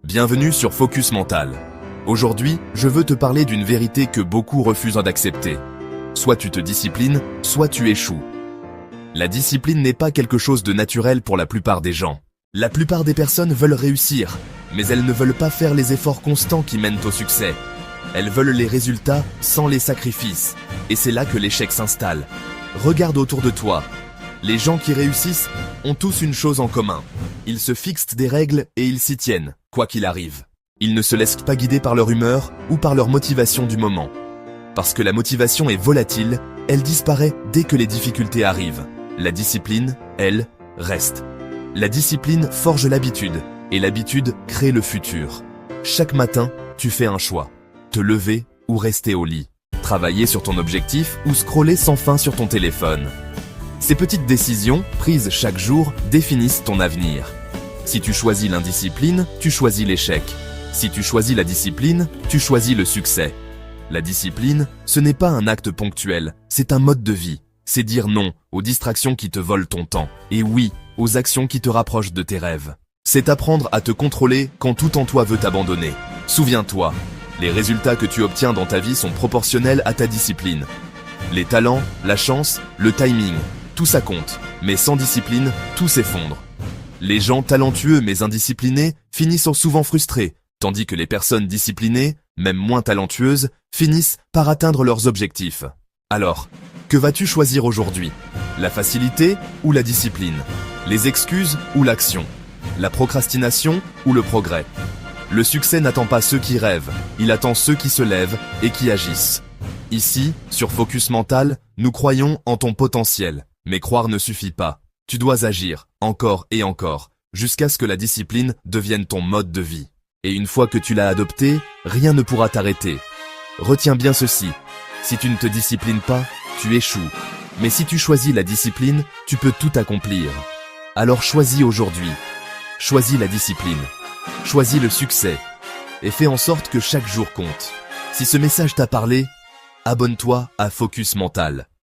Bienvenue sur Focus Mental. Aujourd'hui, je veux te parler d'une vérité que beaucoup refusent d'accepter. Soit tu te disciplines, soit tu échoues. La discipline n'est pas quelque chose de naturel pour la plupart des gens. La plupart des personnes veulent réussir, mais elles ne veulent pas faire les efforts constants qui mènent au succès. Elles veulent les résultats sans les sacrifices. Et c'est là que l'échec s'installe. Regarde autour de toi. Les gens qui réussissent ont tous une chose en commun. Ils se fixent des règles et ils s'y tiennent, quoi qu'il arrive. Ils ne se laissent pas guider par leur humeur ou par leur motivation du moment. Parce que la motivation est volatile, elle disparaît dès que les difficultés arrivent. La discipline, elle, reste. La discipline forge l'habitude, et l'habitude crée le futur. Chaque matin, tu fais un choix. Te lever ou rester au lit. Travailler sur ton objectif ou scroller sans fin sur ton téléphone. Ces petites décisions, prises chaque jour, définissent ton avenir. Si tu choisis l'indiscipline, tu choisis l'échec. Si tu choisis la discipline, tu choisis le succès. La discipline, ce n'est pas un acte ponctuel, c'est un mode de vie. C'est dire non aux distractions qui te volent ton temps, et oui, aux actions qui te rapprochent de tes rêves. C'est apprendre à te contrôler quand tout en toi veut t'abandonner. Souviens-toi, les résultats que tu obtiens dans ta vie sont proportionnels à ta discipline. Les talents, la chance, le timing, tout ça compte, mais sans discipline, tout s'effondre. Les gens talentueux mais indisciplinés finissent souvent frustrés, tandis que les personnes disciplinées, même moins talentueuses, finissent par atteindre leurs objectifs. Alors, que vas-tu choisir aujourd'hui? La facilité ou la discipline? Les excuses ou l'action? La procrastination ou le progrès? Le succès n'attend pas ceux qui rêvent, il attend ceux qui se lèvent et qui agissent. Ici, sur Focus Mental, nous croyons en ton potentiel. Mais croire ne suffit pas. Tu dois agir, encore et encore, jusqu'à ce que la discipline devienne ton mode de vie. Et une fois que tu l'as adopté, rien ne pourra t'arrêter. Retiens bien ceci. Si tu ne te disciplines pas, tu échoues. Mais si tu choisis la discipline, tu peux tout accomplir. Alors choisis aujourd'hui. Choisis la discipline. Choisis le succès. Et fais en sorte que chaque jour compte. Si ce message t'a parlé, abonne-toi à Focus Mental.